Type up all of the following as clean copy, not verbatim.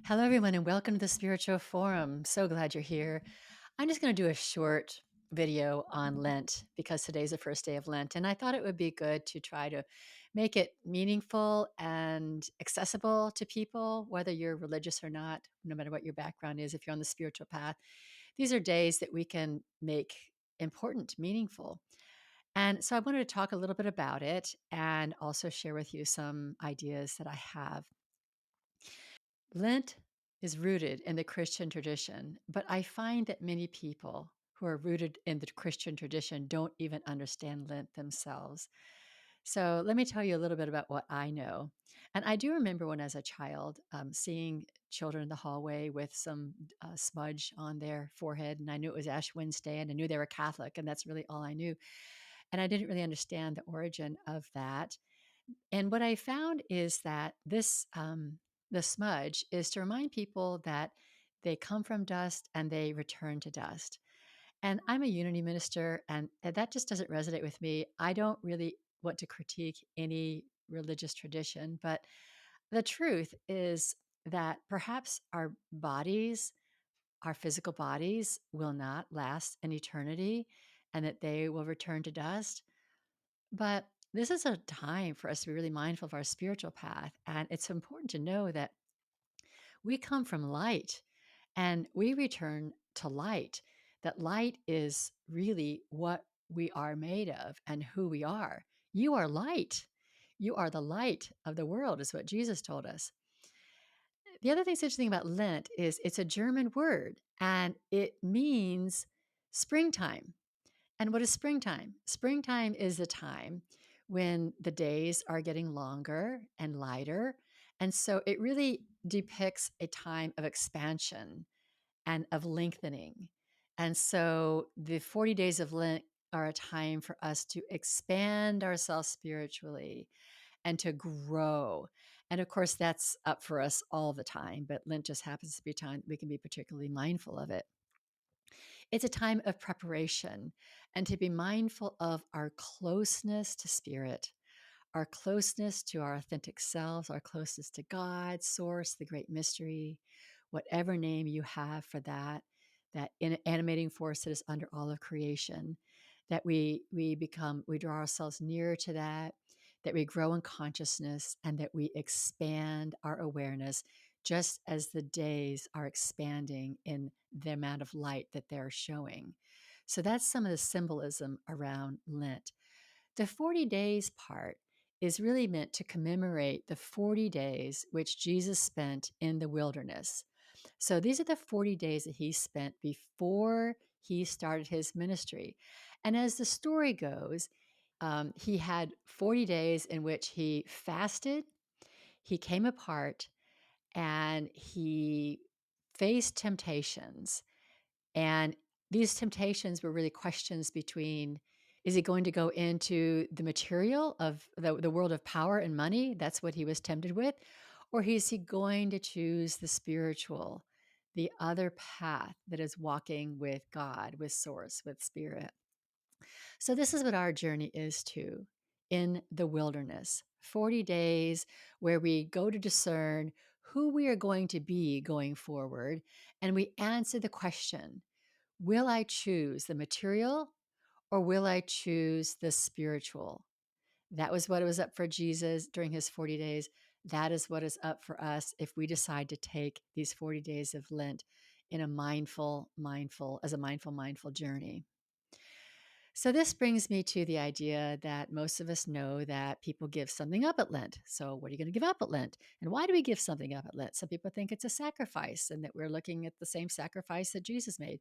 Hello, everyone, and welcome to the Spiritual Forum. So glad you're here. I'm just going to do a short video on Lent because today's the first day of Lent, and I thought it would be good to try to make it meaningful and accessible to people, whether you're religious or not, no matter what your background is, if you're on the spiritual path. These are days that we can make important, meaningful. And so I wanted to talk a little bit about it and also share with you some ideas that I have. Lent is rooted in the Christian tradition, but I find that many people who are rooted in the Christian tradition don't even understand Lent themselves. So let me tell you a little bit about what I know. And I do remember when, as a child, seeing children in the hallway with some smudge on their forehead, and I knew it was Ash Wednesday, and I knew they were Catholic, and that's really all I knew. And I didn't really understand the origin of that. And what I found is that the smudge is to remind people that they come from dust and they return to dust. And I'm a unity minister, and that just doesn't resonate with me. I don't really want to critique any religious tradition, but the truth is that perhaps our bodies, our physical bodies, will not last an eternity and that they will return to dust. But this is a time for us to be really mindful of our spiritual path. And it's important to know that we come from light and we return to light. That light is really what we are made of and who we are. You are light. You are the light of the world, is what Jesus told us. The other thing that's interesting about Lent is it's a German word and it means springtime. And what is springtime? Springtime is the time when the days are getting longer and lighter. And so it really depicts a time of expansion and of lengthening. And so the 40 days of Lent are a time for us to expand ourselves spiritually and to grow. And of course, that's up for us all the time, but Lent just happens to be a time we can be particularly mindful of it. It's a time of preparation and to be mindful of our closeness to spirit, our closeness to our authentic selves, our closeness to God, source, the great mystery, whatever name you have for that, that animating force that is under all of creation, that we draw ourselves nearer to that we grow in consciousness and that we expand our awareness just as the days are expanding in the amount of light that they're showing. So that's some of the symbolism around Lent. The 40 days part is really meant to commemorate the 40 days which Jesus spent in the wilderness. So these are the 40 days that he spent before he started his ministry. And as the story goes, he had 40 days in which he fasted, he came apart, and he faced temptations. And these temptations were really questions between, is he going to go into the material of the world of power and money? That's what he was tempted with. Or is he going to choose the spiritual, the other path that is walking with God, with source, with spirit? So, this is what our journey is too in the wilderness 40 days where we go to discern who we are going to be going forward. And we answer the question, will I choose the material or will I choose the spiritual? That was what was up for Jesus during his 40 days. That is what is up for us if we decide to take these 40 days of Lent in a mindful journey. So, this brings me to the idea that most of us know that people give something up at Lent. So, what are you going to give up at Lent? And why do we give something up at Lent? Some people think it's a sacrifice and that we're looking at the same sacrifice that Jesus made.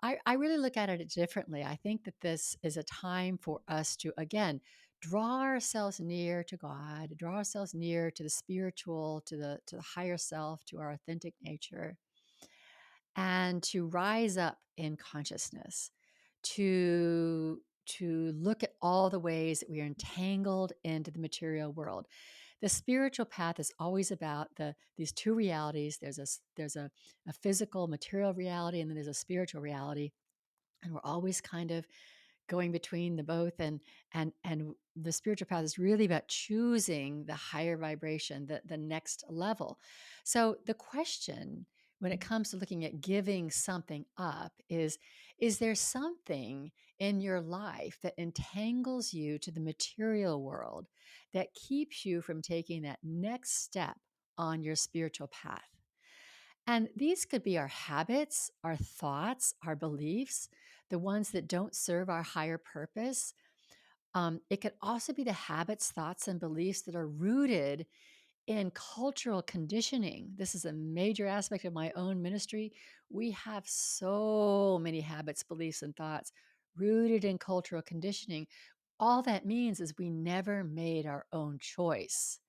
I really look at it differently. I think that this is a time for us to, again, draw ourselves near to God, draw ourselves near to the spiritual, to the higher self, to our authentic nature, and to rise up in consciousness, to look at all the ways that we are entangled into the material world. The spiritual path is always about these two realities. There's a physical material reality, and then there's a spiritual reality. And we're always kind of going between the both, and the spiritual path is really about choosing the higher vibration, the next level. So the question when it comes to looking at giving something up is there something in your life that entangles you to the material world that keeps you from taking that next step on your spiritual path? And these could be our habits, our thoughts, our beliefs, the ones that don't serve our higher purpose. It could also be the habits, thoughts, and beliefs that are rooted in cultural conditioning. This is a major aspect of my own ministry. We have so many habits, beliefs, and thoughts rooted in cultural conditioning. All that means is we never made our own choice.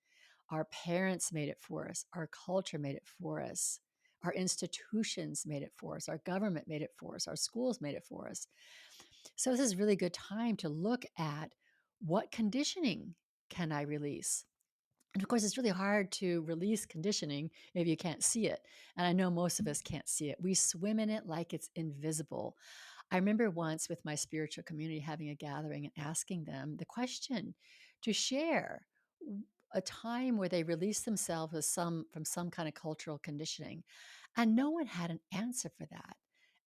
Our parents made it for us. Our culture made it for us. Our institutions made it for us. Our government made it for us. Our schools made it for us. So this is a really good time to look at what conditioning can I release? And of course, it's really hard to release conditioning if you can't see it. And I know most of us can't see it. We swim in it like it's invisible. I remember once with my spiritual community having a gathering and asking them the question to share a time where they released themselves with from some kind of cultural conditioning. And no one had an answer for that.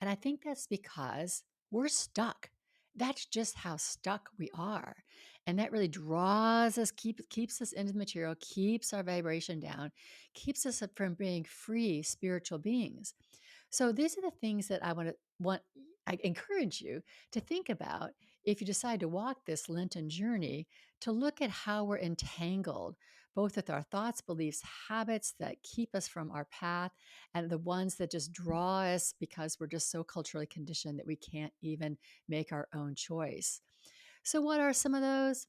And I think that's because we're stuck. That's just how stuck we are. And that really draws us, keeps us into the material, keeps our vibration down, keeps us from being free spiritual beings. So these are the things that I encourage you to think about if you decide to walk this Lenten journey, to look at how we're entangled both with our thoughts, beliefs, habits that keep us from our path, and the ones that just draw us because we're just so culturally conditioned that we can't even make our own choice. So what are some of those?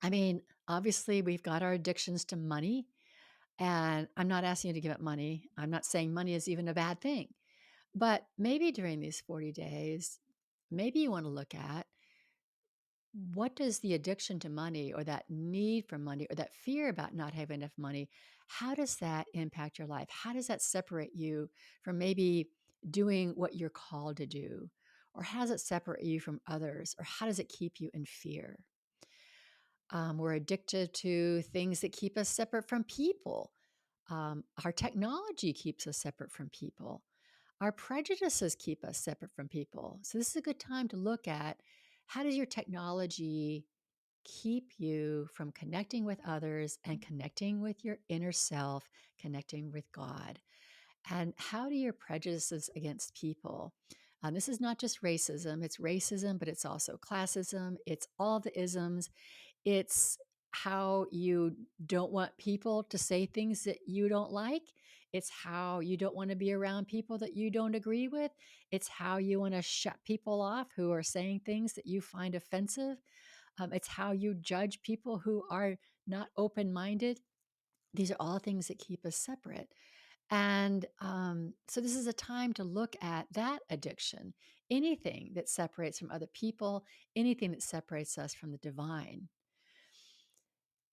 I mean, obviously we've got our addictions to money, and I'm not asking you to give up money. I'm not saying money is even a bad thing. But maybe during these 40 days, maybe you want to look at what does the addiction to money or that need for money or that fear about not having enough money, how does that impact your life? How does that separate you from maybe doing what you're called to do? Or how does it separate you from others? Or how does it keep you in fear? We're addicted to things that keep us separate from people. Our technology keeps us separate from people. Our prejudices keep us separate from people. So this is a good time to look at how does your technology keep you from connecting with others and connecting with your inner self, connecting with God? And how do your prejudices against people? This is not just racism, it's racism, but it's also classism, it's all the isms, it's how you don't want people to say things that you don't like. It's how you don't want to be around people that you don't agree with. It's how you want to shut people off who are saying things that you find offensive. It's how you judge people who are not open minded. These are all things that keep us separate. And so, this is a time to look at that addiction, anything that separates from other people, anything that separates us from the divine.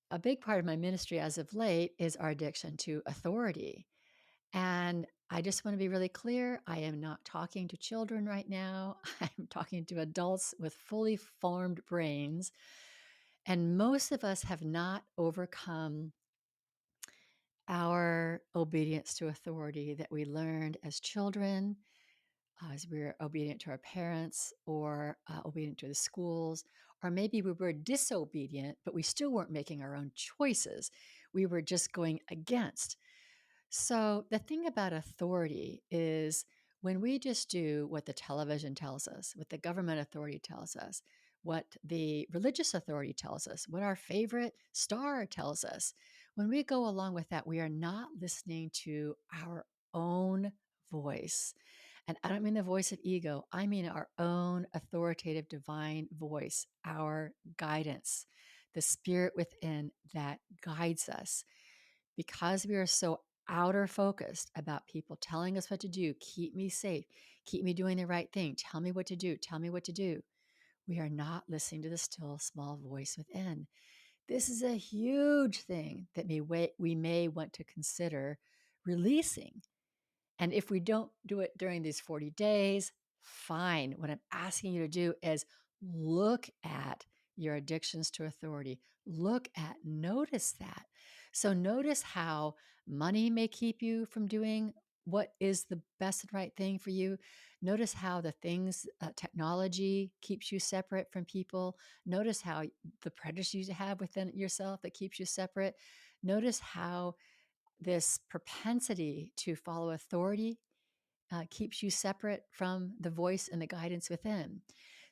A big part of my ministry as of late is our addiction to authority. And I just want to be really clear. I am not talking to children right now. I'm talking to adults with fully formed brains. And most of us have not overcome our obedience to authority that we learned as children, as we were obedient to our parents or obedient to the schools, or maybe we were disobedient, but we still weren't making our own choices. We were just going against. So, the thing about authority is when we just do what the television tells us, what the government authority tells us, what the religious authority tells us, what our favorite star tells us, when we go along with that, we are not listening to our own voice. And I don't mean the voice of ego, I mean our own authoritative divine voice, our guidance, the spirit within that guides us. Because we are so outer focused about people telling us what to do, keep me safe, keep me doing the right thing, tell me what to do, tell me what to do. We are not listening to the still small voice within. This is a huge thing that we may want to consider releasing. And if we don't do it during these 40 days, fine. What I'm asking you to do is Look at your addictions to authority. Notice that. So notice how money may keep you from doing what is the best and right thing for you. Notice how the things, technology keeps you separate from people. Notice how the prejudice you have within yourself that keeps you separate. Notice how this propensity to follow authority keeps you separate from the voice and the guidance within.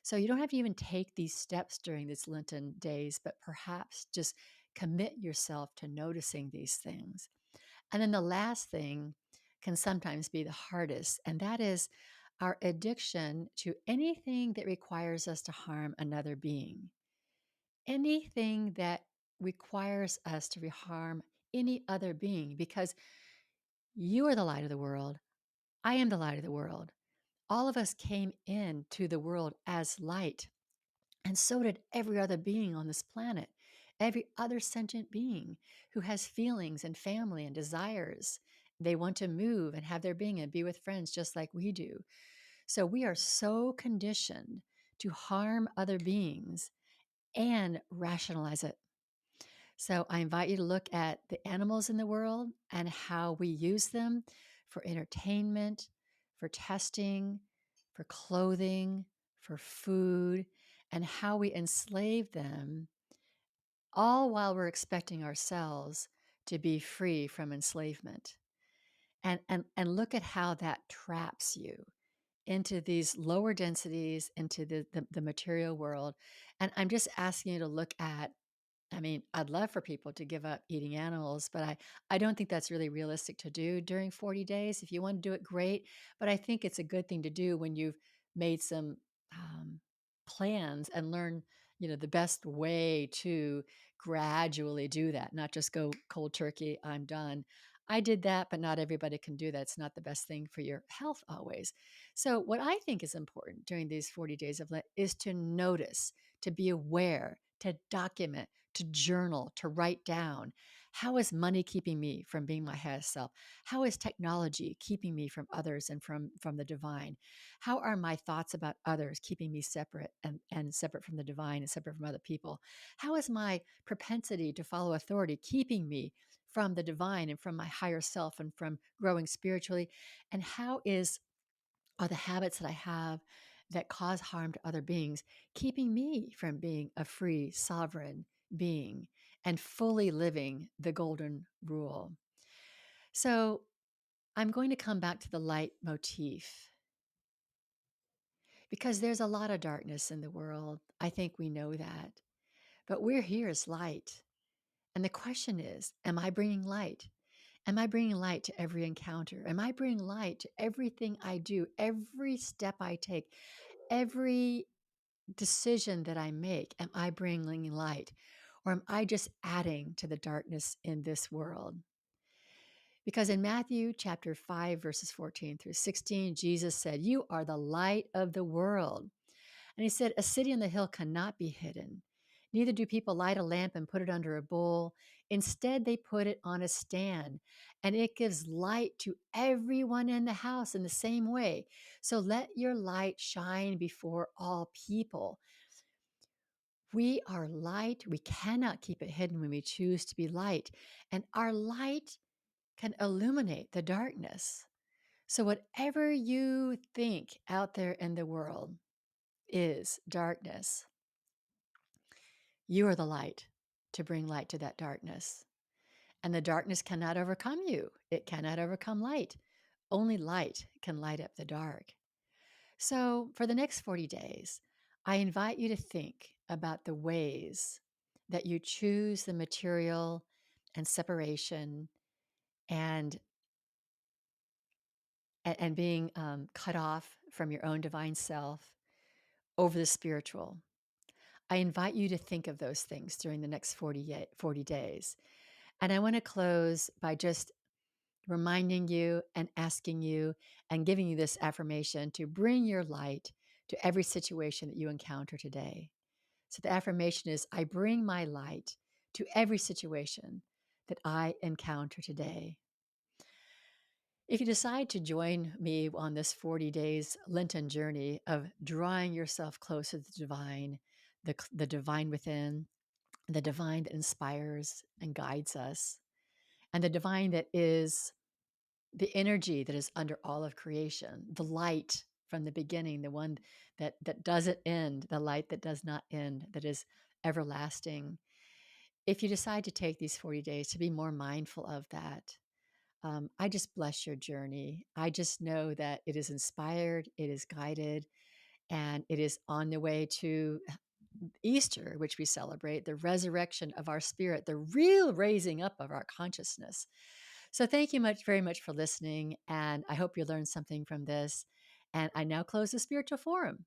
So you don't have to even take these steps during these Lenten days, but perhaps just commit yourself to noticing these things. And then the last thing can sometimes be the hardest, and that is our addiction to anything that requires us to harm another being. Anything that requires us to harm any other being, because you are the light of the world. I am the light of the world. All of us came into the world as light, and so did every other being on this planet, every other sentient being who has feelings and family and desires. They want to move and have their being and be with friends just like we do. So we are so conditioned to harm other beings and rationalize it. So I invite you to look at the animals in the world and how we use them for entertainment, for testing, for clothing, for food, and how we enslave them, all while we're expecting ourselves to be free from enslavement. And look at how that traps you into these lower densities, into the material world. And I'm just asking you to look at, I mean, I'd love for people to give up eating animals, but I don't think that's really realistic to do during 40 days. If you want to do it, great. But I think it's a good thing to do when you've made some um, plans and learn, the best way to gradually do that, not just go cold turkey, I'm done. I did that, but not everybody can do that. It's not the best thing for your health always. So, what I think is important during these 40 days of Lent is to notice, to be aware, to document, to journal, to write down. How is money keeping me from being my highest self? How is technology keeping me from others and from the divine? How are my thoughts about others keeping me separate and separate from the divine and separate from other people? How is my propensity to follow authority keeping me from the divine and from my higher self and from growing spiritually? And how are the habits that I have that cause harm to other beings, keeping me from being a free, sovereign being and fully living the golden rule. So I'm going to come back to the light motif because there's a lot of darkness in the world. I think we know that. But we're here as light. And the question is, am I bringing light? Am I bringing light to every encounter? Am I bringing light to everything I do, every step I take, every decision that I make? Am I bringing light? Or am I just adding to the darkness in this world? Because in Matthew chapter 5, verses 14 through 16, Jesus said, "You are the light of the world." And he said, "A city on the hill cannot be hidden. Neither do people light a lamp and put it under a bowl. Instead, they put it on a stand, and it gives light to everyone in the house in the same way. So let your light shine before all people." We are light. We cannot keep it hidden when we choose to be light. And our light can illuminate the darkness. So, whatever you think out there in the world is darkness, you are the light to bring light to that darkness. And the darkness cannot overcome you, it cannot overcome light. Only light can light up the dark. So, for the next 40 days, I invite you to think about the ways that you choose the material and separation and being cut off from your own divine self over the spiritual. I invite you to think of those things during the next 40 days. And I want to close by just reminding you and asking you and giving you this affirmation to bring your light to every situation that you encounter today. So the affirmation is, I bring my light to every situation that I encounter today. If you decide to join me on this 40 days Lenten journey of drawing yourself closer to the divine, the divine within, the divine that inspires and guides us, and the divine that is the energy that is under all of creation, the light from the beginning, the one that doesn't end, the light that does not end, that is everlasting. If you decide to take these 40 days to be more mindful of that, I just bless your journey. I just know that it is inspired, it is guided, and it is on the way to Easter, which we celebrate, the resurrection of our spirit, the real raising up of our consciousness. So thank you very much for listening. And I hope you learned something from this. And I now close the spiritual forum.